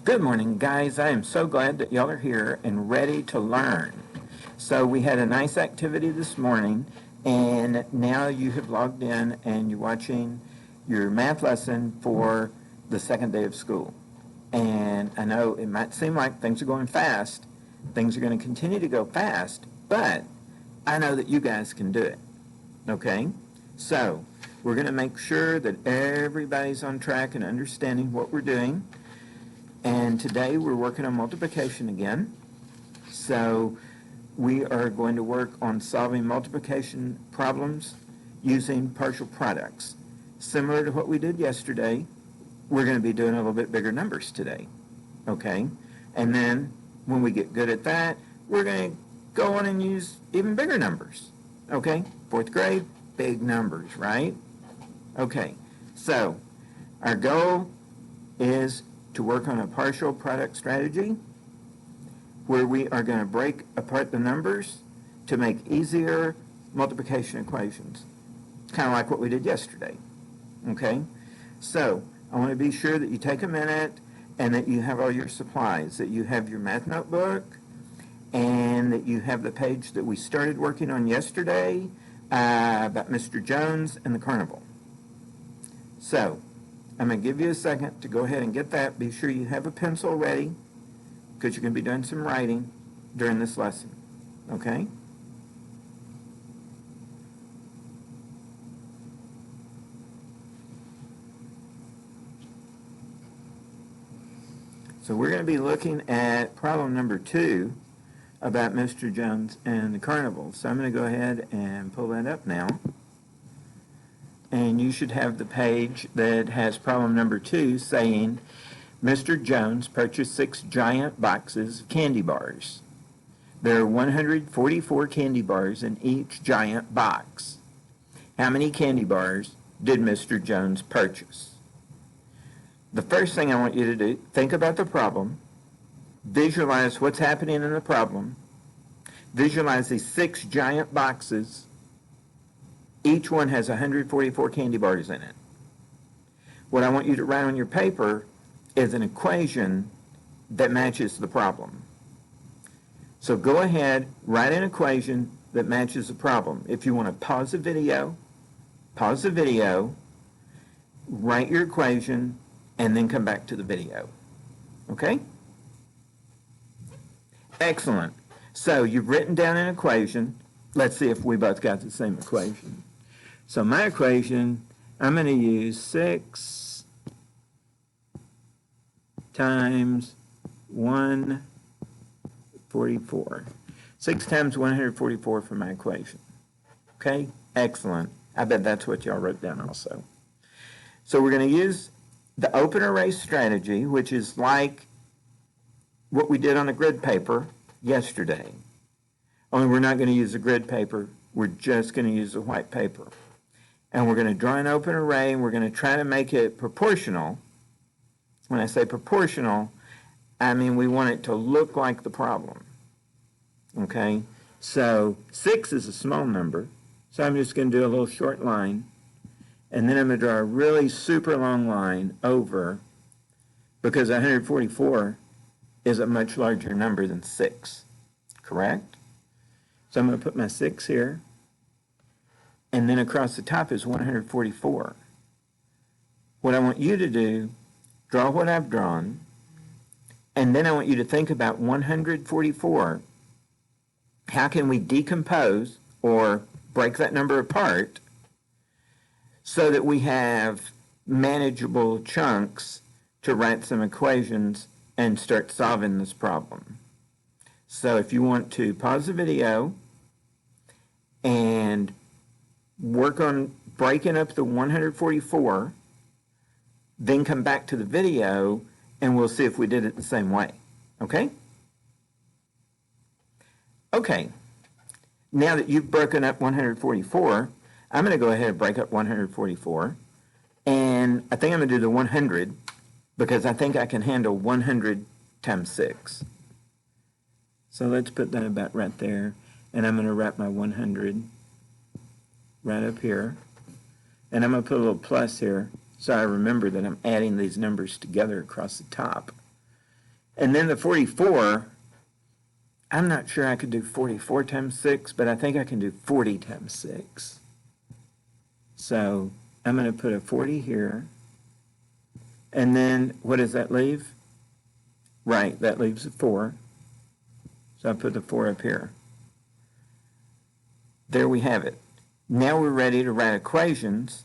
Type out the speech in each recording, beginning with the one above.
Good morning, guys. I am so glad that y'all are here and ready to learn. So we had a nice activity this morning, and now you have logged in and you're watching your math lesson for the second day of school. And I know it might seem like things are going fast. Things are going to continue to go fast, but I know that you guys can do it. Okay? So we're going to make sure that everybody's on track and understanding what we're doing. And today we're working on multiplication again. So we are going to work on solving multiplication problems using partial products. Similar to what we did yesterday, we're going to be doing a little bit bigger numbers today. Okay? And then when we get good at that, we're going to go on and use even bigger numbers. Okay? Fourth grade, big numbers, right? Okay. So our goal is to work on a partial product strategy where we are going to break apart the numbers to make easier multiplication equations. Kind of like what we did yesterday. Okay? So I want to be sure that you take a minute and that you have all your supplies, that you have your math notebook, and that you have the page that we started working on yesterday about Mr. Jones and the carnival. So I'm going to give you a second to go ahead and get that. Be sure you have a pencil ready because you're going to be doing some writing during this lesson. Okay? So we're going to be looking at problem number 2 about Mr. Jones and the carnival. So I'm going to go ahead and pull that up now. And you should have the page that has problem number 2 saying, Mr. Jones purchased 6 giant boxes of candy bars. There are 144 candy bars in each giant box. How many candy bars did Mr. Jones purchase? The first thing I want you to do, think about the problem, visualize what's happening in the problem, visualize these 6 giant boxes. Each one has 144 candy bars in it. What I want you to write on your paper is an equation that matches the problem. So go ahead, write an equation that matches the problem. If you want to pause the video, write your equation, and then come back to the video. Okay? Excellent. So you've written down an equation. Let's see if we both got the same equation. So my equation, I'm going to use 6 times 144. 6 times 144 for my equation. Okay? Excellent. I bet that's what y'all wrote down also. So we're going to use the open array strategy, which is like what we did on the grid paper yesterday. Only we're not going to use the grid paper. We're just going to use the white paper. And we're going to draw an open array, and we're going to try to make it proportional. When I say proportional, I mean we want it to look like the problem. Okay? So 6 is a small number, so I'm just going to do a little short line, and then I'm going to draw a really super long line over, because 144 is a much larger number than 6. Correct? So I'm going to put my 6 here, and then across the top is 144. What I want you to do, draw what I've drawn, and then I want you to think about 144. How can we decompose or break that number apart so that we have manageable chunks to write some equations and start solving this problem? So if you want to pause the video and work on breaking up the 144, then come back to the video and we'll see if we did it the same way. Okay? Okay. Now that you've broken up 144, I'm going to go ahead and break up 144. And I think I'm going to do the 100 because I think I can handle 100 times 6. So let's put that about right there. And I'm going to write my 100 right up here. And I'm going to put a little plus here so I remember that I'm adding these numbers together across the top. And then the 44, I'm not sure I could do 44 times 6, but I think I can do 40 times 6. So I'm going to put a 40 here. And then what does that leave? Right, that leaves a 4. So I put the 4 up here. There we have it. Now we're ready to write equations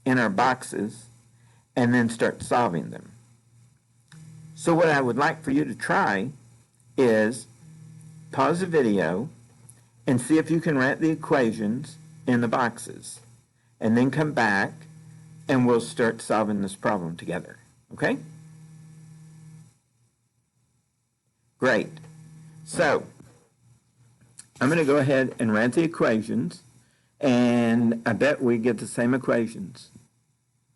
in our boxes and then start solving them. So what I would like for you to try is pause the video and see if you can write the equations in the boxes. And then come back and we'll start solving this problem together. Okay? Great. So I'm going to go ahead and write the equations, and I bet we get the same equations.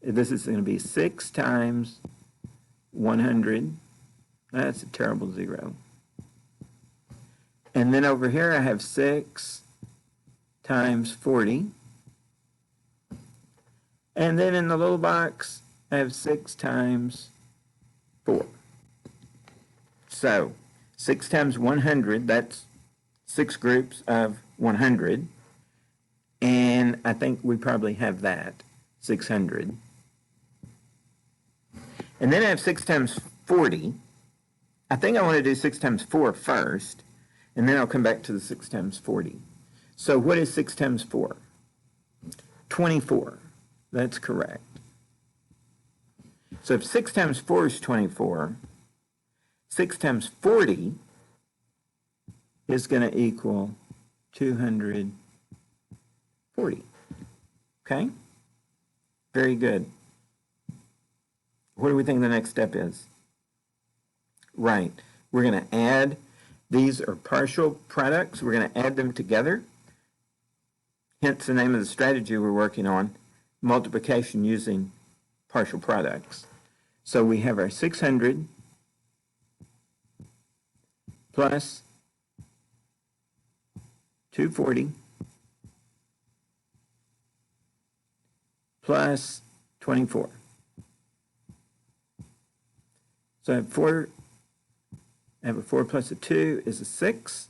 This is going to be 6 times 100. That's a terrible 0. And then over here I have 6 times 40. And then in the little box I have 6 times 4. So 6 times 100, that's 6 groups of 100. And I think we probably have that, 600. And then I have 6 times 40. I think I want to do 6 times 4 first, and then I'll come back to the 6 times 40. So what is 6 times 4? 24. That's correct. So if 6 times 4 is 24, 6 times 40 is going to equal 240. Okay? Very good. What do we think the next step is? Right. We're going to add, these are partial products. We're going to add them together. Hence the name of the strategy we're working on, multiplication using partial products. So we have our 600 plus 240 plus 24. So I have a 4 plus a 2 is a 6.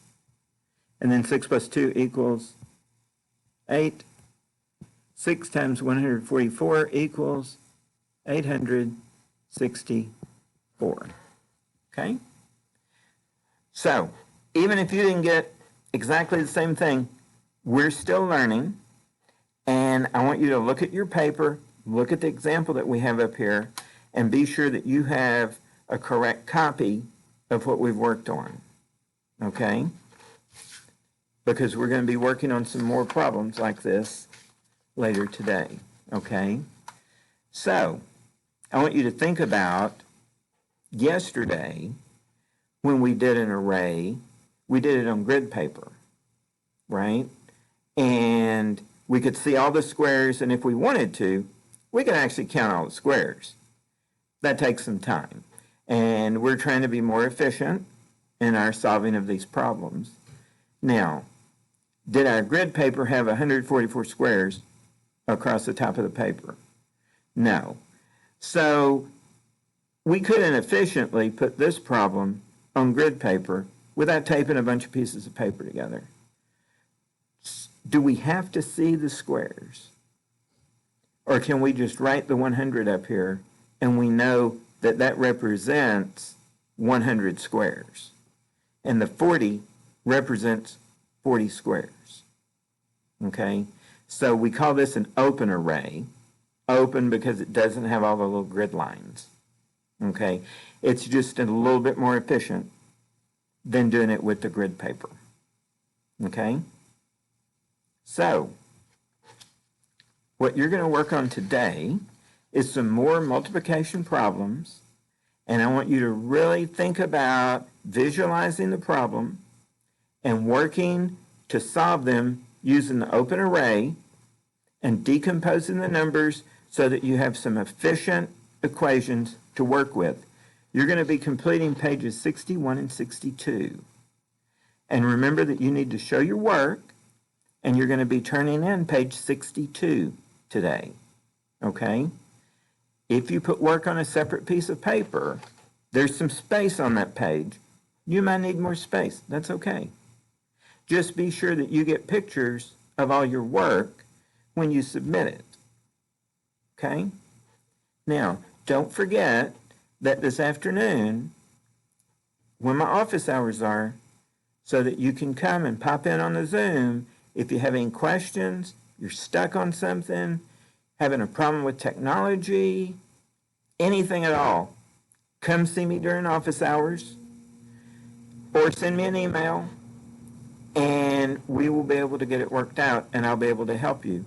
And then 6 plus 2 equals 8. 6 times 144 equals 864. Okay? So, even if you didn't get exactly the same thing, we're still learning. And I want you to look at your paper, look at the example that we have up here, and be sure that you have a correct copy of what we've worked on. Okay? Because we're going to be working on some more problems like this later today. Okay? So, I want you to think about yesterday when we did an array, we did it on grid paper, right? And we could see all the squares, and if we wanted to, we could actually count all the squares. That takes some time. And we're trying to be more efficient in our solving of these problems. Now, did our grid paper have 144 squares across the top of the paper? No. So we couldn't efficiently put this problem on grid paper without taping a bunch of pieces of paper together. Do we have to see the squares? Or can we just write the 100 up here and we know that that represents 100 squares? And the 40 represents 40 squares. Okay? So we call this an open array. Open because it doesn't have all the little grid lines. Okay? It's just a little bit more efficient than doing it with the grid paper. Okay? So, what you're going to work on today is some more multiplication problems, and I want you to really think about visualizing the problem and working to solve them using the open array and decomposing the numbers so that you have some efficient equations to work with. You're going to be completing pages 61 and 62. And remember that you need to show your work, and you're going to be turning in page 62 today. Okay? If you put work on a separate piece of paper, There's some space on that page. You might need more space. That's okay. Just be sure that you get pictures of all your work when you submit it. Okay? Now, don't forget that this afternoon, when my office hours are, so that you can come and pop in on the Zoom if you have any questions, you're stuck on something, having a problem with technology, anything at all, come see me during office hours or send me an email and we will be able to get it worked out and I'll be able to help you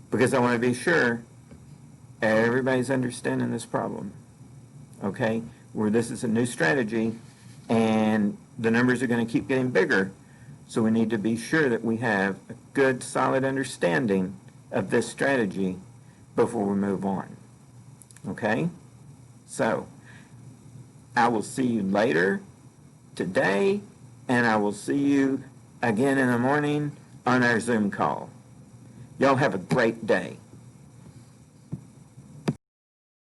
because I want to be sure everybody's understanding this problem. Okay? Where this is a new strategy and the numbers are going to keep getting bigger. So we need to be sure that we have a good, solid understanding of this strategy before we move on. Okay? So, I will see you later today, and I will see you again in the morning on our Zoom call. Y'all have a great day.